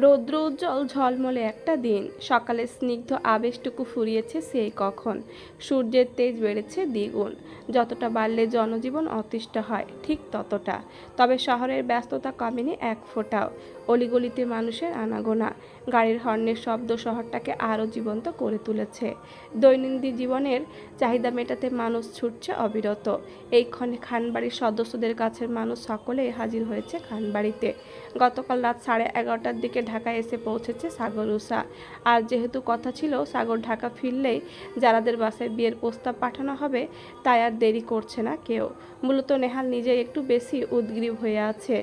রৌদ্র উজ্জ্বল ঝলমলে একটা দিন। সকালে স্নিগ্ধ আবেশটুকু ফুরিয়েছে সেই কখন। সূর্যের তেজ বেড়েছে দ্বিগুণ। যতটা বাড়লে জনজীবন অতিষ্ঠ হয় ঠিক ততটা। তবে শহরের ব্যস্ততা কমেনি এক ফোঁটাও। অলিগলিতে মানুষের আনাগোনা, গাড়ির হর্নের শব্দ শহরটাকে আরও জীবন্ত করে তুলেছে। দৈনন্দিন জীবনের চাহিদা মেটাতে মানুষ ছুটছে অবিরত। এইক্ষণে খানবাড়ির সদস্যদের কাছের মানুষ সকলেই হাজির হয়েছে খানবাড়িতে। গতকাল রাত 11:30টার দিকে ঢাকায় এসে পৌঁছেছে সাগর উষা। আর যেহেতু কথা ছিল সাগর ঢাকা ফিরলেই যারাদের বাসায় বিয়ের প্রস্তাব পাঠানো হবে, তাই আর দেরি করছে না কেউ। মূলত নেহাল নিজেই একটু বেশি উদগ্রীব হয়ে আছে।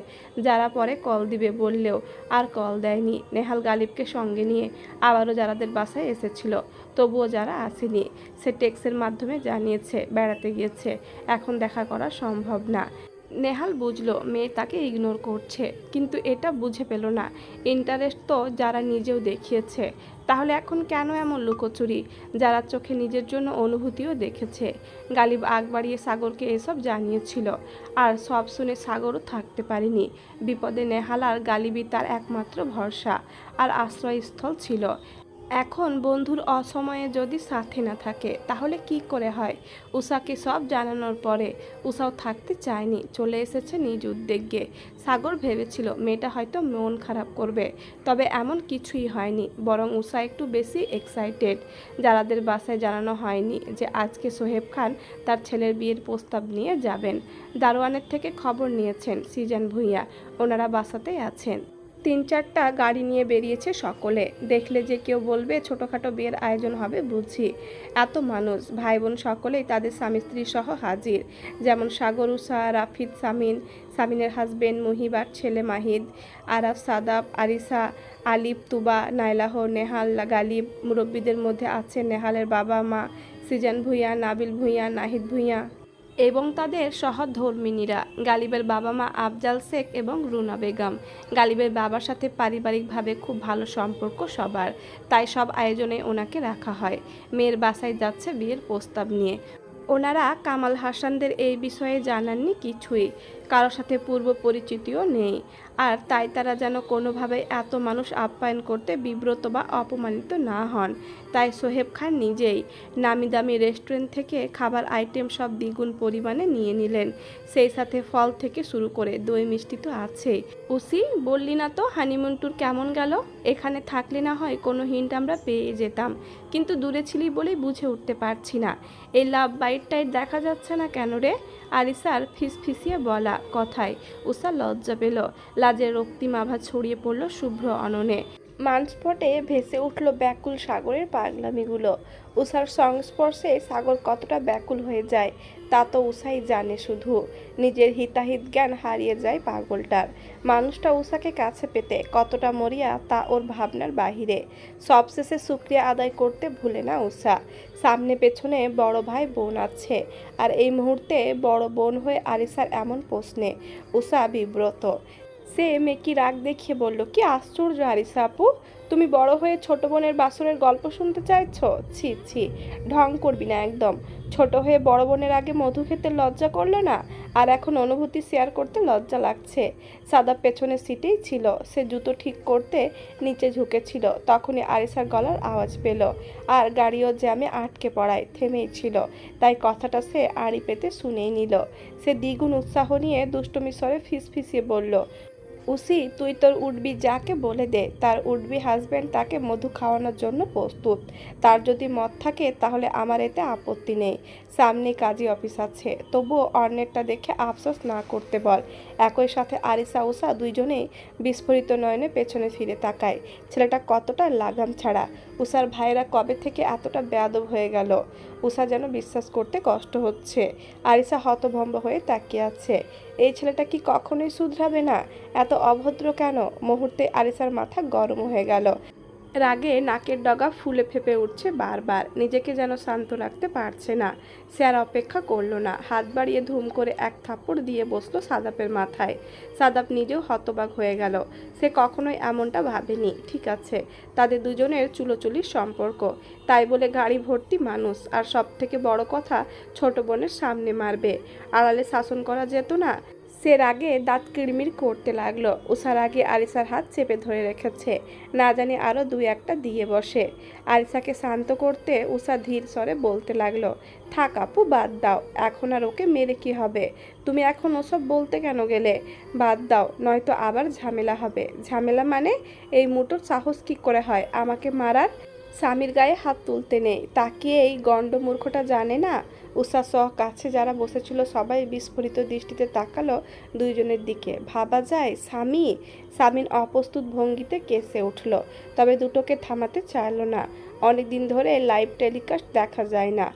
যারা পরে কল দিবে বললেও আর কল দেয়নি। নেহাল গালিবকে সঙ্গে নিয়ে আবারও যারাদের বাসায় এসেছিল, তবুও যারা আসেনি। সে টেক্সের মাধ্যমে জানিয়েছে বেড়াতে গিয়েছে, এখন দেখা করা সম্ভব না। নেহাল বুঝলো মেয়ে তাকে ইগনোর করছে, কিন্তু এটা বুঝে পেল না ইন্টারেস্ট তো যারা নিজেও দেখিয়েছে, তাহলে এখন কেন এমন লুকোচুরি? যারা চোখে নিজের জন্য অনুভূতিও দেখেছে। গালিব আগ বাড়িয়ে সাগরকে এসব জানিয়েছিল, আর সব শুনে সাগরও থাকতে পারেনি। বিপদে নেহাল আর গালিবই তার একমাত্র ভরসা আর আশ্রয়স্থল ছিল। এখন বন্ধুর অসময়ে যদি সাথে না থাকে তাহলে কি করে হয়? উষাকে সব জানানোর পরে উষাও থাকতে চায়নি, চলে এসেছে নিজ উদ্যোগে। সাগর ভেবেছিল মেয়েটা হয়তো মন খারাপ করবে, তবে এমন কিছুই হয়নি, বরং উষা একটু বেশি এক্সাইটেড। যারাদের বাসায় জানানো হয়নি যে আজকে সোহেব খান তার ছেলের বিয়ের প্রস্তাব নিয়ে যাবেন। দারোয়ানের থেকে খবর নিয়েছেন সিজান ভূঁইয়া, ওনারা বাসাতেই আছেন। 3-4টা গাড়ি নিয়ে বেরিয়েছে সকলে। দেখলে যে কেউ বলবে ছোটোখাটো বিয়ের আয়োজন হবে বুঝি। এত মানুষ, ভাই বোন সকলেই তাদের স্বামী স্ত্রী সহ হাজির। যেমন সাগর উষা, রাফিদ, সামিন, সামিনের হাজবেন্ড মুহিবার ছেলে মাহিদ, আরাফ, সাদাব, আরিসা, আলিফ, তুবা, নাইলাহ, নেহাল, গালিব। মুরব্বীদের মধ্যে আছে নেহালের বাবা মা, সিজান ভূঁইয়া, নাবিল ভূঁইয়া, নাহিদ ভূঁইয়া এবং তাদের সহধর্মিণীরা, গালিবের বাবা মা আফজাল শেখ এবং রুনা বেগম। গালিবের বাবার সাথে পারিবারিকভাবে খুব ভালো সম্পর্ক সবার, তাই সব আয়োজনে ওনাকে রাখা হয়। মেয়ের বাসায় যাচ্ছে বিয়ের প্রস্তাব নিয়ে। ওনারা কামাল হাসানদের এই বিষয়ে জানাননি কিছুই, কারোর সাথে পূর্ব পরিচিতিও নেই। আর তাই তারা যেন কোনোভাবে এত মানুষ আপ্যায়ন করতে বিব্রত বা অপমানিত না হন। তাই সোহেব খান নিজেই নামি দামি রেস্টুরেন্ট থেকে খাবার আইটেম সব দ্বিগুণ পরিমাণে নিয়ে নিলেন। সেই সাথে ফল থেকে শুরু করে দই মিষ্টি তো আছেই। উসি, বললি না তো হানিমুন ট্যুর কেমন গেল? এখানে থাকলে না হয় কোনো হিন্ট আমরা পেয়ে যেতাম, কিন্তু দূরে ছিলি বলেই বুঝে উঠতে পারছি না। এই লাভ বাইট টাইট দেখা যাচ্ছে না কেন রে? আরিসার ফিসফিসিয়ে বলা কথায় উষা লজ্জা পেল। লাজের রক্তিম আভা ছড়িয়ে পড়ল শুভ্র অননে। মানস্পটে ভেসে উঠল ব্যাকুল সাগরের পাগলামিগুলো। উষার সংস্পর্শে সাগর কতটা ব্যাকুল হয়ে যায় তা তো উষাই জানে। শুধু নিজের হিতাহিত জ্ঞান হারিয়ে যায় পাগলটার। মানুষটা উষাকে কাছে পেতে কতটা মরিয়া তা ওর ভাবনার বাহিরে। সবশেষে শুকরিয়া আদায় করতে ভুলে না উষা। সামনে পেছনে বড় ভাই বোন আছে, আর এই মুহূর্তে বড় বোন হয়ে আরিসার এমন প্রশ্নে উষা বিব্রত। সে মেকি রাগ দেখিয়ে বলল, কি আশ্চর্য আরিসা আপু, তুমি বড় হয়ে ছোট বোনের বাসরের গল্প শুনতে চাইছো? ছি ছি, ঢং করবি না একদম। ছোট হয়ে বড় বোনের আগে মধু খেতে লজ্জা করলো না, আর এখন অনুভূতি শেয়ার করতে লজ্জা লাগছে। সাদা পেছনের সিটেই ছিল, সে জুতো ঠিক করতে নিচে ঝুঁকেছিল, তখনই আরিসার গলার আওয়াজ পেল। আর গাড়িও জ্যামে আটকে পড়ায় থেমেই ছিল, তাই কথাটা সে আড়ি পেতে শুনেই নিল। সে দ্বিগুণ উৎসাহ নিয়ে দুষ্টুমি স্বরে ফিসফিসিয়ে বলল, উসি, তুই তোর উঠবি যাকে বলে দে, তার উঠবি হাজব্যান্ড তাকে মধু খাওয়ানোর জন্য প্রস্তুত। তার যদি মত থাকে তাহলে আমার এতে আপত্তি নেই। সামনে কাজী অফিস আছে, তবুও অন্যেরটা দেখে আফসোস না করতে বল। একই সাথে আরিসা উষা দুইজনেই বিস্ফোরিত নয়নে পেছনে ফিরে তাকায়। ছেলেটা কতটা লাগাম ছাড়া। উষার ভাইয়েরা কবে থেকে এতটা বেয়াদব হয়ে গেল? উষা যেন বিশ্বাস করতে কষ্ট হচ্ছে। আরিসা হতভম্ব হয়ে তাকিয়ে আছে। এই ছেলেটা কি কখনোই শুধরাবে না? এত অভদ্র কেন? মুহূর্তে আরিসার মাথা গরম হয়ে গেল। রাগে নাকের ডগা ফুলে ফেপে উঠছে বারবার, নিজেকে যেন শান্ত রাখতে পারছে না। সে আর অপেক্ষা করলো না, হাত বাড়িয়ে ধুম করে এক থাপ্পড় দিয়ে বসলো সাদাপের মাথায়। সাদাপ নিজেও হতবাক হয়ে গেল। সে কখনোই এমনটা ভাবেনি। ঠিক আছে, তাদের দুজনের চুলোচুলির সম্পর্ক, তাই বলে গাড়ি ভর্তি মানুষ, আর সব থেকে বড় কথা ছোট বোনের সামনে মারবে। আড়ালে শাসন করা যেত না? সে রাগে দাঁত কিড়মির করতে লাগলো। উষার আগে আরিসার হাত চেপে ধরে রেখেছে, না জানি আরও দুই একটা দিয়ে বসে। আরিসাকে শান্ত করতে উষা ধীর স্বরে বলতে লাগলো, থাক আপু, বাদ দাও, এখন আর ওকে মেরে কি হবে? তুমি এখন ওসব বলতে কেন গেলে? বাদ দাও, নয়তো আবার ঝামেলা হবে। ঝামেলা মানে? এই মুটোর সাহস কী করে হয় আমাকে মারার? স্বামীর গায়ে হাত তুলতে নেই, তাকিয়ে এই গণ্ডমূর্খটা জানে না? উষা সহ কাছে যারা বসেছিল সবাই বিস্ফোরিত দৃষ্টিতে তাকালো দুইজনের দিকে। ভাবা যায় স্বামীর অপ্রস্তুত ভঙ্গিতে কেসে উঠল, তবে দুটোকে থামাতে চাইল না। অনেকদিন ধরে লাইভ টেলিকাস্ট দেখা যায় না।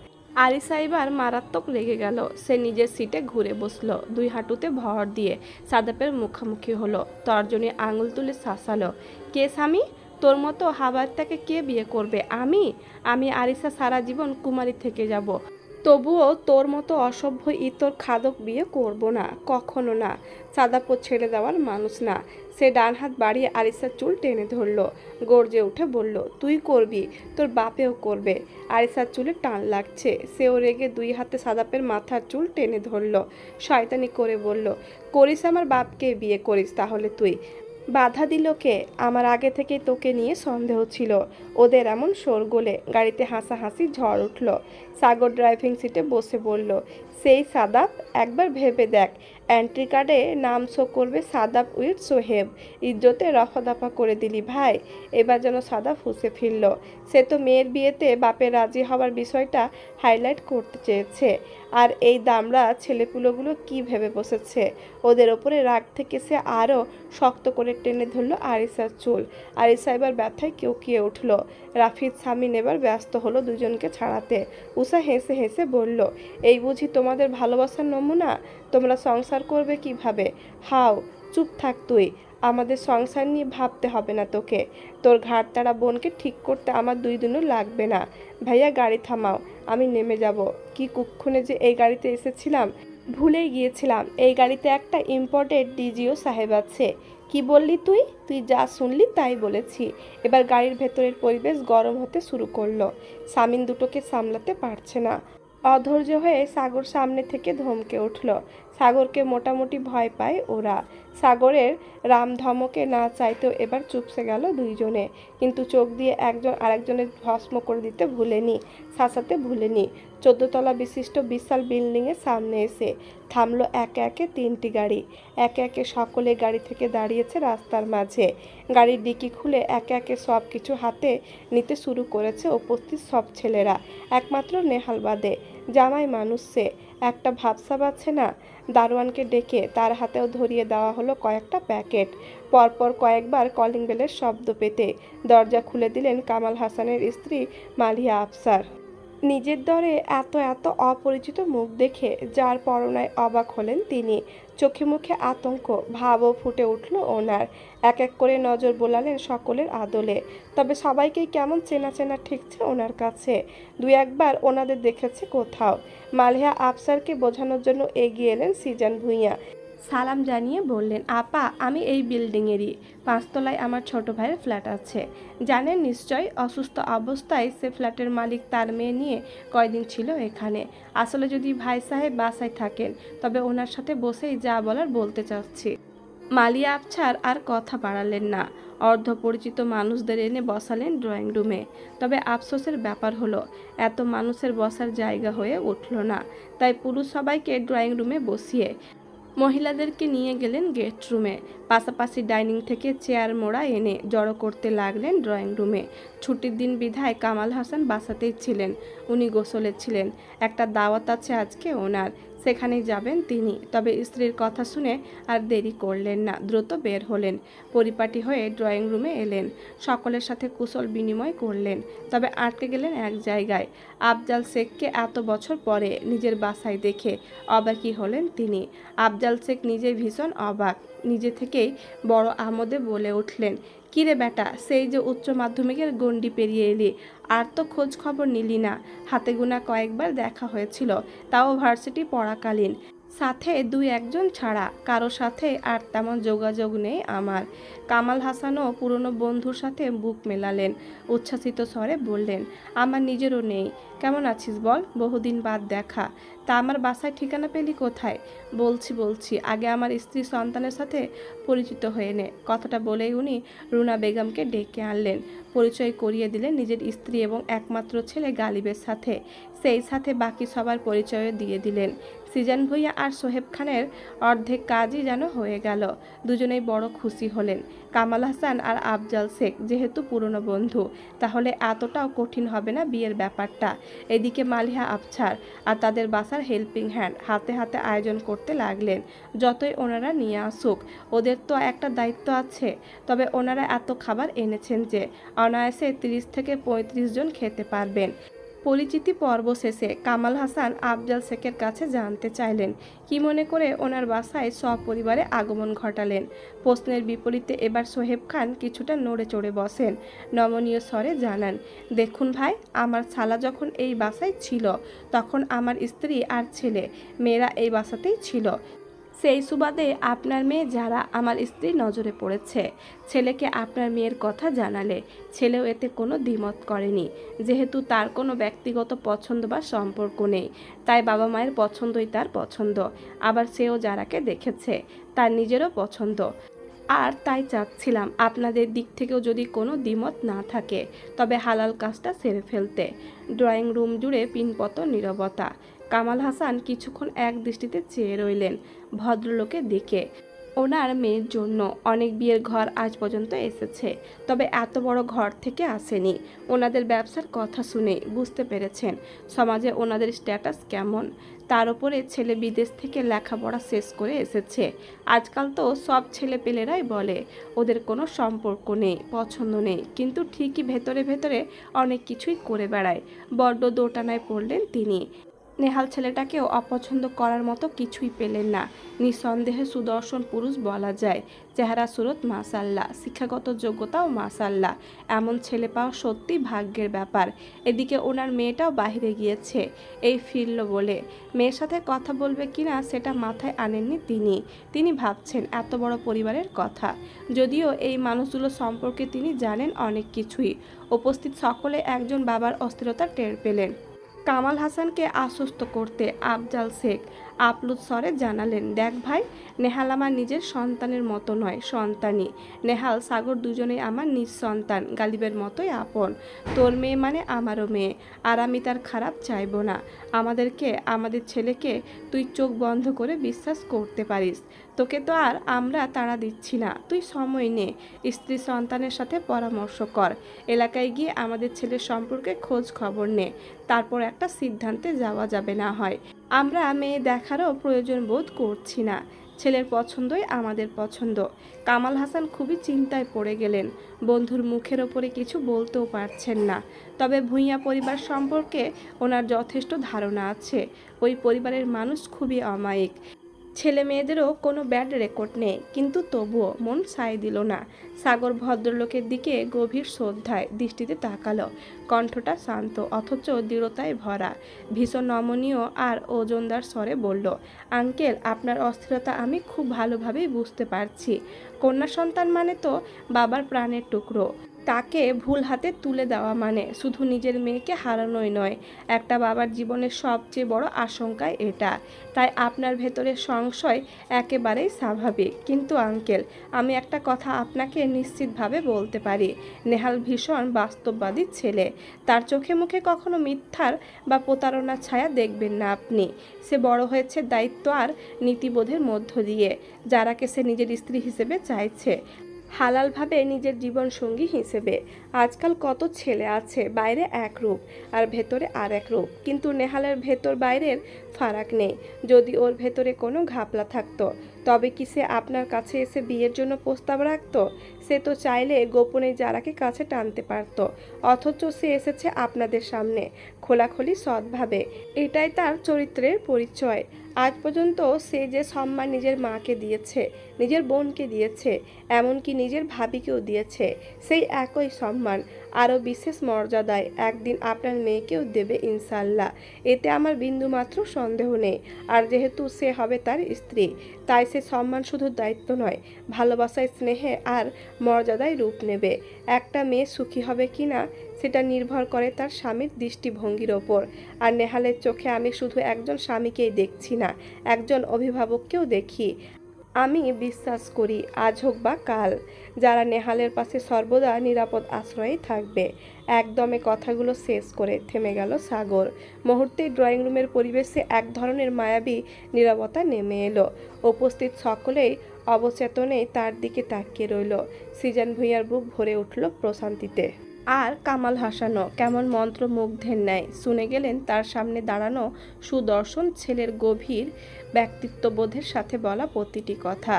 আরিসা এবার মারাত্মক রেগে গেল। সে নিজের সিটে ঘুরে বসলো, দুই হাঁটুতে ভর দিয়ে সাদাপের মুখোমুখি হলো। তর্জনী আঙুল তুলে শাসালো, কে স্বামী? তোর মতো হাবারটাকে কে বিয়ে করবে? আমি আরিসা সারা জীবন কুমারী থেকে যাব, তবুও তোর মতো অসভ্য ইতর খাদক বিয়ে করব না, কখনো না। সাদাপো ছেড়ে দেওয়ার মানুষ না। সে ডান হাত বাড়িয়ে আরিসার চুল টেনে ধরল, গর্জে উঠে বলল, তুই করবি, তোর বাপেও করবে। আরিসার চুলে টান লাগছে, সেও রেগে দুই হাতে সাদাপের মাথার চুল টেনে ধরল, শয়তানি করে বলল, করিস আমার বাপকে বিয়ে করিস তাহলে তুই। বাধা দিল কে? আমার আগে থেকেই তোকে নিয়ে সন্দেহ ছিল। ওদের এমন শোরগোলে গাড়িতে হাসাহাসি ঝড় উঠল। সাগর ড্রাইভিং সিটে বসে বলল, সেই সাদাব, একবার ভেবে দেখ, এন্ট্রি কার্ডে নাম শো করবে সাদাব উইথ সোহেব। ইজ্জতে রফাদফা করে দিলি ভাই। এবার যেন সাদাব ফুঁসে ফিরল। সে তো মেয়ের বিয়েতে বাপের রাজি হওয়ার বিষয়টা হাইলাইট করতে চেয়েছে, আর এই দামড়া ছেলেপুলোগুলো কি ভেবে বসেছে? ওদের ওপরে রাগ থেকে সে আরও শক্ত করে টেনে ধরল আরিসার চুল। আরিসা এবার ব্যথায় কেউকিয়ে উঠল। রাফিদ সামিন এবার ব্যস্ত হলো দুজনকে ছাড়াতে। উষা হেসে হেসে বলল, এই বুঝি তোমাদের ভালোবাসার নমুনা? তোমরা সংসার করবে কিভাবে? হাও, চুপ থাক তুই। আমাদের সংসার নিয়ে ভাবতে হবে না তোকে। তোর ঘাড়তাড়া বোনকে ঠিক করতে আমার 2 দিনও লাগবে না। ভাইয়া, গাড়ি থামাও, আমি নেমে যাব। কি কুক্ষণে যে এই গাড়িতে এসেছিলাম, ভুলেই গিয়েছিলাম। এই গাড়িতে একটা ইম্পর্টেন্ট ডিজিও সাহেব আছে। কি বললি তুই? তুই যা শুনলি তাই বলেছি। এবার গাড়ির ভেতরের পরিবেশ গরম হতে শুরু করলো। সামিন দুটোকে সামলাতে পারছে না। অধৈর্য হয়ে সাগর সামনে থেকে ধমকে উঠল। সাগরকে মোটামুটি ভয় পায় ওরা। সাগরের রামধমকে না চাইতেও এবার চুপসে গেল দুইজনে, কিন্তু চোখ দিয়ে একজন আরেকজনের ভস্ম করে দিতে ভুলেনি, শাসাতে ভুলেনি। 14 তলা বিশিষ্ট বিশাল বিল্ডিংয়ের সামনে এসে থামলো একে একে 3টি গাড়ি। একে একে সকলে গাড়ি থেকে দাঁড়িয়েছে রাস্তার মাঝে। গাড়ির ডিকি খুলে একে একে সব কিছু হাতে নিতে শুরু করেছে উপস্থিত সব ছেলেরা, একমাত্র নেহাল বাদে। জামাই মানুষ সে, একটা ভাবসা পাচ্ছে না। দারোয়ানকে ডেকে তার হাতেও ধরিয়ে দেওয়া হলো কয়েকটা প্যাকেট। পরপর কয়েকবার কলিং বেলের শব্দ পেতে দরজা খুলে দিলেন কামাল হাসানের স্ত্রী মালিয়া আফসার। নিজের দরে এত এত অপরিচিত মুখ দেখে যার পরনায় অবাক হলেন তিনি। চোখে মুখে আতঙ্ক ভাবও ফুটে উঠল ওনার। এক এক করে নজর বোলালেন সকলের আদলে, তবে সবাইকেই কেমন চেনা চেনা ঠেকছে ওনার কাছে। 2-1বার ওনাদের দেখেছে কোথাও। মালিহা আফসারকে বোঝানোর জন্য এগিয়ে এলেন সিজান ভূঁইয়া। সালাম জানিয়ে বললেন, আপা, আমি এই বিল্ডিংয়েরই 5 তলায় আমার ছোট ভাইয়ের ফ্ল্যাট আছে। জানেন নিশ্চয়, অসুস্থ অবস্থায় সে ফ্ল্যাটের মালিক তার মেয়ে নিয়ে কয়দিন ছিল এখানে। আসলে যদি ভাই সাহেব বাসায় থাকেন তবে ওনার সাথে বসেই যা বলার বলতে চাচ্ছি। মালিয়া আফসার আর কথা বাড়ালেন না। অর্ধপরিচিত মানুষদের এনে বসালেন ড্রয়িং রুমে। তবে আফসোসের ব্যাপার হলো, এত মানুষের বসার জায়গা হয়ে উঠল না। তাই পুরুষ সবাইকে ড্রয়িং রুমে বসিয়ে মহিলাদেরকে নিয়ে গেলেন গেস্ট রুমে। পাশাপাশি ডাইনিং থেকে চেয়ার মোড়া এনে জড়ো করতে লাগলেন ড্রয়িং রুমে। ছুটির দিন বিধায় কামাল হাসান বাসাতেই ছিলেন। উনি গোসলে ছিলেন। একটা দাওয়াত আছে আজকে ওনার, সেখানেই যাবেন তিনি। তবে স্ত্রীর কথা শুনে আর দেরি করলেন না, দ্রুত বের হলেন। পরিপাটি হয়ে ড্রয়িং রুমে এলেন, সকলের সাথে কুশল বিনিময় করলেন। তবে আটকে গেলেন এক জায়গায়। আফজাল শেখকে এত বছর পরে নিজের বাসায় দেখে অবাকই হলেন তিনি। আফজাল শেখ নিজে ভীষণ অবাক। নিজে থেকেই বড় আমোদে বলে উঠলেন, কিরে বেটা, সেই যে উচ্চ মাধ্যমিকের গণ্ডি পেরিয়ে এলি, আর তো খোঁজ খবর নিলি না। হাতে গোনা কয়েকবার দেখা হয়েছিল, তাও ভার্সিটি পড়াকালীন। সাথে 2-1 জন ছাড়া কারো সাথে আর তেমন যোগাযোগ নেই আমার। কামাল হাসানও পুরনো বন্ধুর সাথে বুক মেলালেন। উচ্ছ্বাসিত স্বরে বললেন, আমার নিজেরও নেই। কেমন আছিস বল, বহুদিন বাদ দেখা। তা আমার বাসায় ঠিকানা পেলি কোথায়? বলছি আগে আমার স্ত্রী সন্তানের সাথে পরিচিত হয়ে নে। কথাটা বলেই উনি রুনা বেগমকে ডেকে আনলেন, পরিচয় করিয়ে দিলেন নিজের স্ত্রী এবং একমাত্র ছেলে গালিবের সাথে। সেই সাথে বাকি সবার পরিচয়ও দিয়ে দিলেন। সিজান ভুঁইয়া আর সোহেব খানের অর্ধেক কাজই যেন হয়ে গেল। দুজনেই বড় খুশি হলেন। কামাল হাসান আর আফজাল শেখ যেহেতু পুরনো বন্ধু, তাহলে এতটাও কঠিন হবে না বিয়ের ব্যাপারটা। এদিকে মালিহা আফছার আর তাদের বাসার হেল্পিং হ্যান্ড হাতে হাতে আয়োজন করতে লাগলেন। যতই ওনারা নিয়ে আসুক, ওদের তো একটা দায়িত্ব আছে। তবে ওনারা এত খাবার এনেছেন যে অনায়াসে 30 থেকে 35 জন খেতে পারবেন। পরিচিতি পর্ব শেষে কামাল হাসান আফজাল শেখের কাছে জানতে চাইলেন কি মনে করে ওনার বাসায় সপরিবারে আগমন ঘটালেন। প্রশ্নের বিপরীতে এবার সোহেব খান কিছুটা নড়ে চড়ে বসেন, নমনীয় স্বরে জানান, দেখুন ভাই, আমার শালা যখন এই বাসায় ছিল তখন আমার স্ত্রী আর ছেলে মেয়েরা এই বাসাতেই ছিল। সেই সুবাদে আপনার মেয়ে যারা আমার স্ত্রীর নজরে পড়েছে। ছেলেকে আপনার মেয়ের কথা জানালে ছেলেও এতে কোনো দ্বিমত করেনি। যেহেতু তার কোনো ব্যক্তিগত পছন্দ বা সম্পর্ক নেই, তাই বাবা মায়ের পছন্দই তার পছন্দ। আবার সেও যারাকে দেখেছে তার নিজেরও পছন্দ। আর তাই চাচ্ছিলাম আপনাদের দিক থেকেও যদি কোনো দ্বিমত না থাকে তবে হালাল কাজটা সেরে ফেলতে। ড্রয়িং রুম জুড়ে পিনপত নীরবতা। কামাল হাসান কিছুক্ষণ এক দৃষ্টিতে চেয়ে রইলেন ভদ্রলোকের দিকে। ওনার মেয়ের জন্য অনেক বিয়ের ঘর আজ পর্যন্ত এসেছে, তবে এত বড় ঘর থেকে আসেনি। ওনাদের ব্যবসার কথা শুনে বুঝতে পেরেছেন সমাজে ওনাদের স্ট্যাটাস কেমন। তার উপরে ছেলে বিদেশ থেকে লেখাপড়া শেষ করে এসেছে। আজকাল তো সব ছেলেপেলেরাই বলে ওদের কোনো সম্পর্ক নেই, পছন্দ নেই, কিন্তু ঠিকই ভেতরে ভেতরে অনেক কিছুই করে বেড়ায়। বড্ড দোটানায় পড়লেন তিনি। নেহাল ছেলেটাকেও অপছন্দ করার মতো কিছুই পেলেন না। নিঃসন্দেহে সুদর্শন পুরুষ বলা যায়। চেহারা সুরত মাসাল্লাহ, শিক্ষাগত যোগ্যতাও মাসাল্লাহ। এমন ছেলে পাওয়া সত্যি ভাগ্যের ব্যাপার। এদিকে ওনার মেয়েটাও বাইরে গিয়েছে এই ফিরল বলে। মেয়ের সাথে কথা বলবে কিনা সেটা মাথায় আনেননি তিনি। তিনি ভাবছেন এত বড় পরিবারের কথা। যদিও এই মানুষগুলো সম্পর্কে তিনি জানেন অনেক কিছুই। উপস্থিত সকলে একজন বাবার অস্থিরতা টের পেলেন। কামাল হাসানকে আশ্বস্ত করতে আফজাল শেখ আপ্লুত স্বরে জানালেন, দেখ ভাই, নেহাল আমার নিজের সন্তানের মতো নয়, সন্তানই। নেহাল সাগর দুজনেই আমার নিজ সন্তান, গালিবের মতোই আপন। তোর মেয়ে মানে আমারও মেয়ে, আর আমি তার খারাপ চাইবো না। আমাদের ছেলেকে তুই চোখ বন্ধ করে বিশ্বাস করতে পারিস। তোকে তো আর আমরা তাড়া দিচ্ছি না, তুই সময় নে, স্ত্রী সন্তানের সাথে পরামর্শ কর, এলাকায় গিয়ে আমাদের ছেলের সম্পর্কে খোঁজ খবর নে, তারপর একটা সিদ্ধান্তে যাওয়া যাবে। না হয় আমরা মেয়ে দেখারও প্রয়োজন বোধ করছি না, ছেলের পছন্দই আমাদের পছন্দ। কামাল হাসান খুবই চিন্তায় পড়ে গেলেন। বন্ধুর মুখের ওপরে কিছু বলতেও পারছেন না। তবে ভূঁইয়া পরিবার সম্পর্কে ওনার যথেষ্ট ধারণা আছে। ওই পরিবারের মানুষ খুবই অমায়িক। ছেলে মেয়েদেরও কোনো ব্যাড রেকর্ড নেই, কিন্তু তবুও মন সায় দিল না। সাগর ভদ্রলোকের দিকে গভীর শ্রদ্ধায় দৃষ্টিতে তাকালো। কণ্ঠটা শান্ত অথচ দৃঢ়তায় ভরা। ভীষণ নমনীয় আর ওজনদার স্বরে বলল, আঙ্কেল, আপনার অস্থিরতা আমি খুব ভালোভাবেই বুঝতে পারছি। কন্যা সন্তান মানে তো বাবার প্রাণের টুকরো। তাকে ভুল হাতে তুলে দেওয়া মানে শুধু নিজের মেয়েকে হারানোই নয়, একটা বাবার জীবনের সবচেয়ে বড় আশঙ্কাই এটা। তাই আপনার ভেতরে সংশয় একেবারেই স্বাভাবিক। কিন্তু আঙ্কেল, আমি একটা কথা আপনাকে নিশ্চিতভাবে বলতে পারি, নেহাল ভীষণ বাস্তববাদী ছেলে। তার চোখে মুখে কখনো মিথ্যার বা প্রতারণার ছায়া দেখবেন না আপনি। সে বড় হয়েছে দায়িত্ব আর নীতিবোধের মধ্য দিয়ে। যারাকে সে নিজের স্ত্রী হিসেবে চাইছে, হালালভাবে নিজের জীবনসঙ্গী হিসেবে। আজকাল কত ছেলে আছে বাইরে এক রূপ আর ভেতরে আর এক রূপ, কিন্তু নেহালের ভেতর বাইরের ফারাক নেই। যদি ওর ভেতরে কোনো ঘাপলা থাকতো তবে কি সে আপনার কাছে এসে বিয়ের জন্য প্রস্তাব রাখতো? সে তো চাইলে গোপনে যারাকে কাছে টানতে পারত। অথচ সে এসেছে আপনাদের সামনে খোলাখুলি সৎভাবে। এটাই তার চরিত্রের পরিচয়। আজ পর্যন্ত সে যে সম্মান নিজের মাকে দিয়েছে, নিজের বোনকে দিয়েছে, এমনকি নিজের ভাবিকেও দিয়েছে, সেই একই সম্মান আরও বিশেষ মর্যাদায় একদিন আপনার মেয়েকেও দেবে ইনশাল্লাহ। এতে আমার বিন্দুমাত্র সন্দেহ নেই। আর যেহেতু সে হবে তার স্ত্রী, তাই সে সম্মান শুধু দায়িত্ব নয়, ভালোবাসায়, স্নেহে আর মর্যাদায় রূপ নেবে। একটা মেয়ে সুখী হবে কিনা সেটা নির্ভর করে তার স্বামীর দৃষ্টিভঙ্গির ওপর। আর নেহালের চোখে আমি শুধু একজন স্বামীকেই দেখছি না, একজন অভিভাবককেও দেখি। আমি বিশ্বাস করি আজ হোক বা কাল যারা নেহালের পাশে সর্বদা নিরাপদ আশ্রয়েই থাকবে। একদমে কথাগুলো শেষ করে থেমে গেল সাগর। মুহূর্তেই ড্রয়িং রুমের পরিবেশে এক ধরনের মায়াবী নীরবতা নেমে এলো। উপস্থিত সকলেই অবচেতনেই তার দিকে তাকিয়ে রইল। সৃজন ভূঁইয়ার বুক ভরে উঠল প্রশান্তিতে। আর কামাল হাসানও কেমন মন্ত্রমুগ্ধের ন্যায় শুনে গেলেন তার সামনে দাঁড়ানো সুদর্শন ছেলের গভীর ব্যক্তিত্ববোধের সাথে বলা প্রতিটি কথা।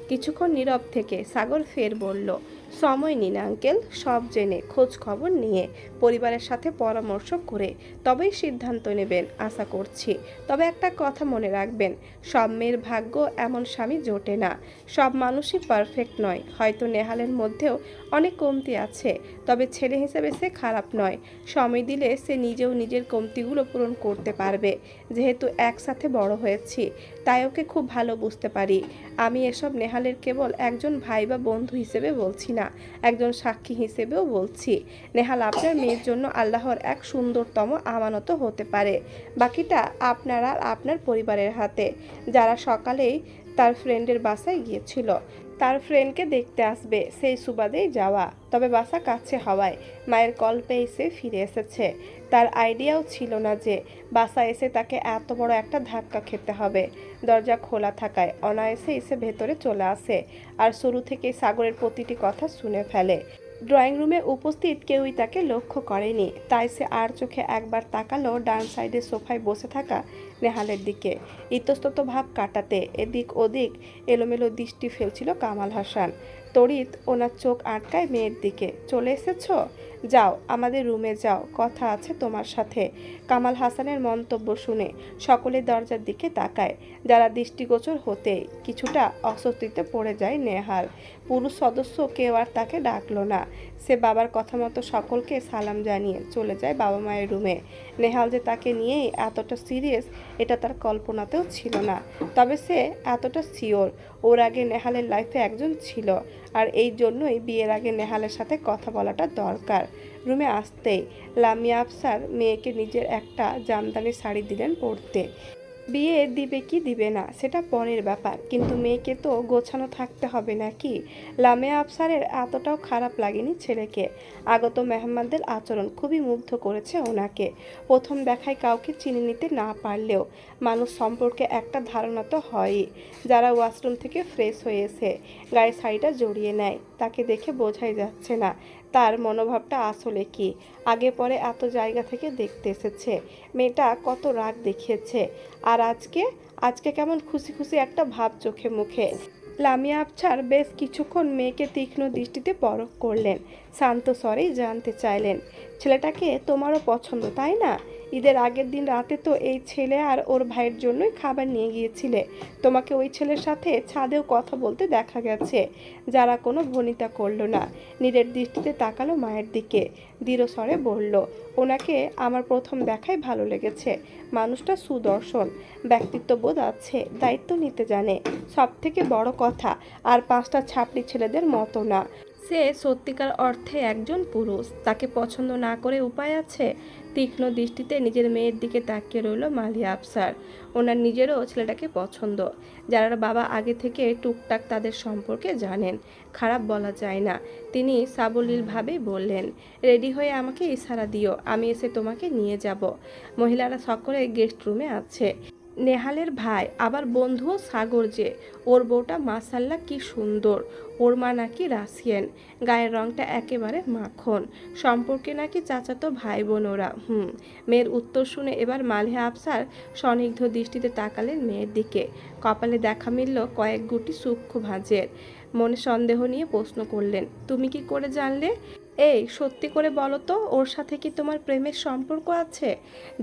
কিছুক্ষণ নীরব থেকে সাগর ফের বলল, সময় নিন আঙ্কেল, সব জেনে খোঁজ খবর নিয়ে পরিবারের সাথে পরামর্শ করে তবেই সিদ্ধান্ত নেবেন আশা করছি। তবে একটা কথা মনে রাখবেন, সব মেয়ের ভাগ্য এমন স্বামী জোটে না, সব মানুষই পারফেক্ট নয়। হয়তো নেহালের মধ্যেও অনেক কমতি আছে, তবে ছেলে হিসেবে সে খারাপ নয়। সময় দিলে সে নিজেও নিজের কমতিগুলো পূরণ করতে পারবে। যেহেতু একসাথে বড় হয়েছি তাই ওকে খুব ভালো বুঝতে পারি। আমি এসব নেহালের কেবল একজন ভাই বা বন্ধু হিসেবে বলছি না, একজন সাক্ষী হিসেবেও বলছি। নেহাল আপনার মেয়ের জন্য আল্লাহর এক সুন্দরতম আমানত হতে পারে। বাকিটা আপনার আর আপনার পরিবারের হাতে। যারা সকালেই তার ফ্রেন্ডের বাসায় গিয়েছিল, তার ফ্রেন্ডকে দেখতে আসবে সেই সুবাদেই যাওয়া। তবে বাসা কাছে হওয়ায় মায়ের কল পেয়ে সে ফিরে এসেছে। তার আইডিয়াও ছিল না যে বাসা এসে তাকে এত বড় একটা ধাক্কা খেতে হবে। দরজা খোলা থাকায় অনায়াসে এসে ভেতরে চলে আসে আর শুরু থেকেই সাগরের প্রতিটি কথা শুনে ফেলে। ড্রয়িং রুমে উপস্থিত কেউই তাকে লক্ষ্য করেনি, তাই সে আর চোখে একবার তাকালো ডান সাইডে সোফায় বসে থাকা নেহালের দিকে। ইতস্তত ভাব কাটাতে এদিক ওদিক এলোমেলো দৃষ্টি ফেলছিল কামাল হাসান। তড়িৎ ওনার চোখ আটকায় মেয়ের দিকে। চলে এসেছো? যাও আমাদের রুমে যাও, কথা আছে তোমার সাথে। কামাল হাসানের মন্তব্য শুনে সকলে দরজার দিকে তাকায়। যারা দৃষ্টিগোচর হতেই কিছুটা অস্বস্তিতে পড়ে যায় নেহাল। পুরুষ সদস্য কেউ আর তাকে ডাকলো না। সে বাবার কথা মতো সকলকে সালাম জানিয়ে চলে যায় বাবা মায়ের রুমে। নেহাল যে তাকে নিয়েই এতটা সিরিয়াস এটা তার কল্পনাতেও ছিল না। তবে সে এতটা শিওর ওর আগে নেহালের লাইফে একজন ছিল, আর এই জন্যই বিয়ের আগে নেহালের সাথে কথা বলাটা দরকার। রুমে আসতেই লামিয়া আফসার মেয়েকে নিজের একটা জামদানি শাড়ি দিলেন পরতে। বিয়ে দিবে কি দিবে না সেটা পরের ব্যাপার, কিন্তু মেয়েকে তো গোছানো থাকতে হবে নাকি। লামিয়া আফসারের এতটাও খারাপ লাগেনি ছেলেকে। আগত মেহমানদের আচরণ খুবই মুগ্ধ করেছে ওনাকে। প্রথম দেখায় কাউকে চিনে নিতে না পারলেও মানুষ সম্পর্কে একটা ধারণা তো হয়ই। যারা ওয়াশরুম থেকে ফ্রেশ হয়ে এসে গায়ে শাড়িটা জড়িয়ে নেয় তাকে দেখে বোঝাই যাচ্ছে না তার মনোভাবটা আসলে কি। আগে পরে এত জায়গা থেকে দেখতে এসেছে, মেয়েটা কত রাগ দেখিয়েছে, আর আজকে কেমন খুশি খুশি একটা ভাব চোখে মুখে। লামিয়া আফসার বেশ কিছুক্ষণ মেয়েকে তীক্ষ্ণ দৃষ্টিতে পরখ করলেন। শান্ত স্বরেই জানতে চাইলেন, ছেলেটাকে তোমারও পছন্দ তাই না? ঈদের আগের দিন রাতে তো এই ছেলে আর ওর ভাইয়ের জন্যই খাবার নিয়ে গিয়েছিলে। তোমাকে ওই ছেলের সাথে ছাদেও কথা বলতে দেখা গেছে। যারা কোনো ভনিতা করলো না, নীরের দৃষ্টিতে তাকালো মায়ের দিকে, দৃঢ় স্বরে বলল, ওনাকে আমার প্রথম দেখায় ভালো লেগেছে। মানুষটা সুদর্শন, ব্যক্তিত্ববোধ আছে, দায়িত্ব নিতে জানে। সব থেকে বড় কথা, আর 5টা ছাপড়ি ছেলেদের মতো না। সে সত্যিকার অর্থে একজন পুরুষ। তাকে পছন্দ না করে উপায় আছে? তীক্ষ্ণ দৃষ্টিতে নিজের মেয়ের দিকে তাকিয়ে রইল মালিয়া আফসার। ওনার নিজেরও ছেলেটাকে পছন্দ। যারা বাবা আগে থেকে টুকটাক তাদের সম্পর্কে জানেন, খারাপ বলা যায় না। তিনি সাবলীলভাবে বললেন, রেডি হয়ে আমাকে ইশারা দিও, আমি এসে তোমাকে নিয়ে যাব। মহিলারা সকলে গেস্ট রুমে আছে। নেহালের ভাই আবার বন্ধুও সাগর, যে ওর বউটা মাসাল্লাহ কি সুন্দর। ওর মা নাকি রাশিয়ান, গায়ের রংটা একেবারে মাখন, সম্পর্কে নাকি চাচাতো ভাই বোন ওরা। মেয়ের উত্তর শুনে এবার মালিহা আফসার স্নিগ্ধ দৃষ্টিতে তাকালেন মেয়ের দিকে। কপালে দেখা মিলল কয়েক গুটি সূক্ষ্ম ভাঁজের। মনে সন্দেহ নিয়ে প্রশ্ন করলেন, তুমি কি করে জানলে? এই সত্যি করে বলো তো, ওর সাথে কি তোমার প্রেমের সম্পর্ক আছে?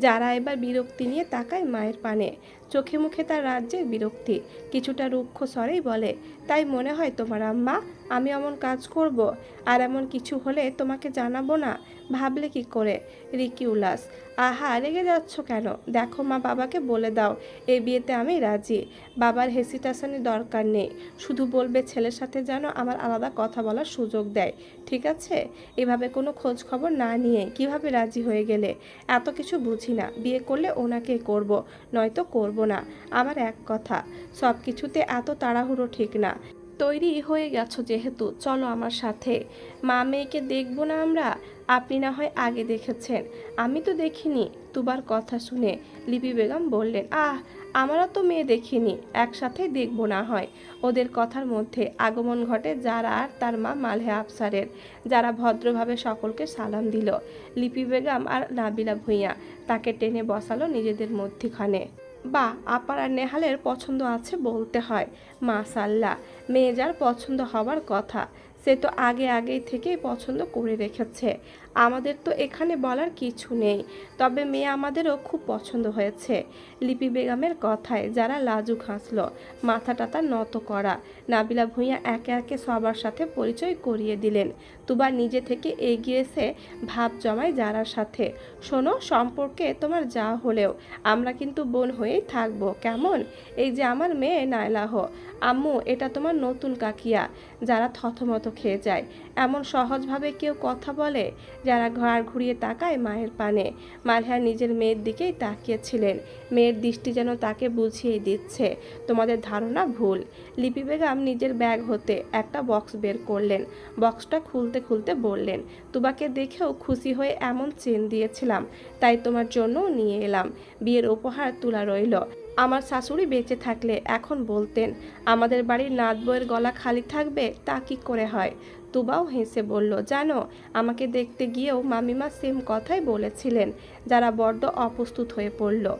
যারা এবার বিরক্তি নিয়ে তাকায় মায়ের পানে। চোখে মুখে তার রাজ্যের বিরক্তি। কিছুটা রুক্ষ স্বরেই বলে, তাই মনে হয় তোমার আম্মা? আমি এমন কাজ করব? আর এমন কিছু হলে তোমাকে জানাবো না? ভাবলে কি করে? রিকি উলাস। আহা, রেগে যাচ্ছ কেন? দেখো মা, বাবাকে বলে দাও এই বিয়েতে আমি রাজি। বাবার হেসিটেশনের দরকার নেই, শুধু বলবে ছেলের সাথে যেন আমার আলাদা কথা বলার সুযোগ দেয়, ঠিক আছে? এভাবে কোনো খোঁজ খবর না নিয়ে কিভাবে রাজি হয়ে গেলে? এত কিছু বুঝি না, বিয়ে করলে ওনাকে করব, নয়তো করব না। আমার এক কথা, সব কিছুতে এত তাড়াহুড়ো ঠিক না। তৈরি হয়ে গেছো যেহেতু চলো আমার সাথে। মা মেয়েকে দেখবো না আমরা? আপনি না হয় আগে দেখেছেন, আমি তো দেখিনি। তুবার কথা শুনে লিপি বেগম বললেন, আহ, আমরা তো মেয়ে দেখিনি, একসাথে দেখবো না হয়। ওদের কথার মধ্যে আগমন ঘটে যারা আর তার মা মালেহা আফসারের, যারা ভদ্রভাবে সকলকে সালাম দিল। লিপি বেগম আর নাবিলা ভূঁইয়া তাকে টেনে বসালো নিজেদের মধ্যখানে। বা, আপার আর নেহালের পছন্দ আছে বলতে হয়। মাশাল্লাহ, মেয়ে যার পছন্দ হবার কথা সে তো আগেই থেকেই পছন্দ করে রেখেছে। আমাদের তো এখানে বলার কিছু নেই। তবে মেয়ে আমাদেরও খুব পছন্দ হয়েছে। লিপি বেগমের কথায় যারা লাজুক হাসল, মাথা টাতা নত করা। নাবিলা ভূঁইয়া একে একে সবার সাথে পরিচয় করিয়ে দিলেন। তুবা নিজে থেকে এগিয়ে এসে ভাব জমায় যারার সাথে, শোনো, সম্পর্কে তোমার যা হলেও আমরা কিন্তু বোন হয়েই থাকবো, কেমন? এই যে আমার মেয়ে নায়লাহ। আম্মু, এটা তোমার নতুন কাকিয়া। যারা থতমত খেয়ে যায়। এমন সহজভাবে কেউ কথা বলে? যারা ঘাড় ঘুরিয়ে তাকায় মায়ের পানে। মালহা নিজের মেয়ের দিকেই তাকিয়েছিলেন। মেয়ের দৃষ্টি যেন তাকে বুঝিয়ে দিচ্ছে, তোমাদের ধারণা ভুল। লিপি বেগম নিজের ব্যাগ হতে একটা বক্স বের করলেন। বক্সটা খুলতে খুলতে বললেন, তোমাকে দেখেও খুশি হয়ে এমন চেন দিয়েছিলাম, তাই তোমার জন্যও নিয়ে এলাম। বিয়ের উপহার তোলা রইল। আমার শাশুড়ি বেঁচে থাকলে এখন বলতেন আমাদের বাড়ির নাত বউয়ের গলা খালি থাকবে, তা কি করে হয়? তুবাও হেসে বলল, জানো, আমাকে দেখতে গিয়েও মামিমা সেম কথাই বলেছিলেন। যারা বড্ড অপ্রস্তুত হয়ে পড়ল।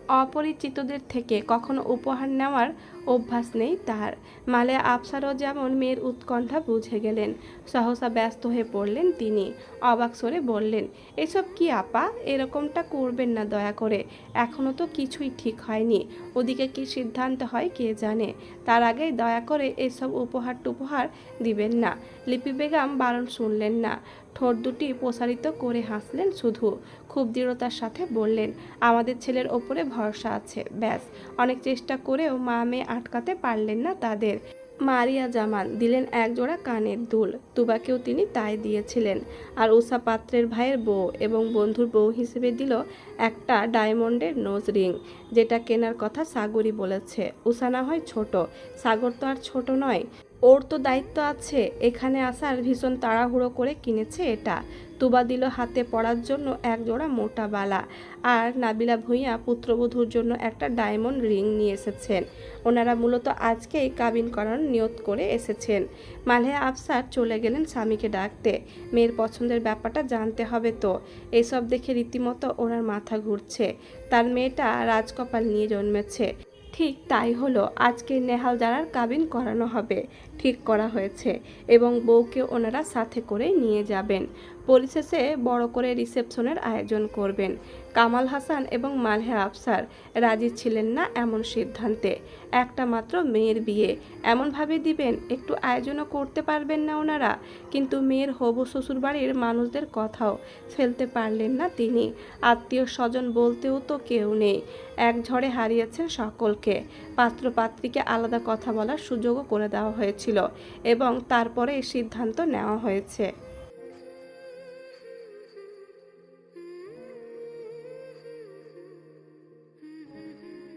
অপরিচিতদের থেকে কখনো উপহার নেওয়ার অভ্যাস নেই তার। মালেয়া আফসারও যেমন মেয়ের উৎকণ্ঠা বুঝে গেলেন। সহসা ব্যস্ত হয়ে পড়লেন তিনি। অবাক স্বরে বললেন, এসব কি আপা? এরকমটা করবেন না দয়া করে। এখনো তো কিছুই ঠিক হয়নি। ওদিকে কি সিদ্ধান্ত হয় কে জানে। তার আগেই দয়া করে এসব উপহার টুপহার দিবেন না। লিপি বেগম বারণ শুনলেন না। ঠোঁট দুটি প্রসারিত করে হাসলেন শুধু। খুব দৃঢ়তার সাথে বললেন, আমাদের ছেলের ওপরে ভরসা আছে, ব্যাস। অনেক চেষ্টা করেও মা মেয়ে আটকাতে পারলেন না তাদের। মারিয়া জামান দিলেন একজোড়া কানের দুল, তুবাকেও তিনি তাই দিয়েছিলেন। আর উষা পাত্রের ভাইয়ের বউ এবং বন্ধুর বউ হিসেবে দিল একটা ডায়মন্ডের নোজ রিং, যেটা কেনার কথা সাগরই বলেছে। উষা না হয় ছোট, সাগর তো আর ছোট নয়। ওর তো দায়িত্ব আছে। এখানে আসার ভীষণ তাড়াহুড়ো করে কিনেছে এটা। তুবা দিল হাতে পরার জন্য এক জোড়া মোটা বালা। আর নাবিলা ভূঁইয়া পুত্রবধূর জন্য একটা ডায়মন্ড রিং নিয়ে এসেছেন। ওনারা মূলত আজকেই কাবিন করানোর নিয়ত করে এসেছেন। মালেহা আফসার চলে গেলেন স্বামীকে ডাকতে। মেয়ের পছন্দের ব্যাপারটা জানতে হবে তো। এসব দেখে রীতিমতো ওনার মাথা ঘুরছে। তার মেয়েটা রাজকপাল নিয়ে জন্মেছে। ঠিক তাই হলো, আজকে নেহাল জারার কাবিন করানো হবে, ঠিক করা হয়েছে। এবং বউকে ওনারা সাথে করে নিয়ে যাবেন। পরিশেষে বড় করে রিসেপশনের আয়োজন করবেন। কামাল হাসান এবং মালহা আফসার রাজি ছিলেন না এমন সিদ্ধান্তে। একটা মাত্র মেয়ের বিয়ে এমনভাবে দিবেন, একটু আয়োজনও করতে পারবেন না ওনারা। কিন্তু মেয়ের হবু শ্বশুরবাড়ির মানুষদের কথাও ফেলতে পারলেন না তিনি। আত্মীয় স্বজন বলতেও তো কেউ নেই। এক ঝড়ে হারিয়েছেন সকলকে। পাত্র পাত্রীকে আলাদা কথা বলার সুযোগও করে দেওয়া হয়েছিল এবং তারপরে এই সিদ্ধান্ত নেওয়া হয়েছে।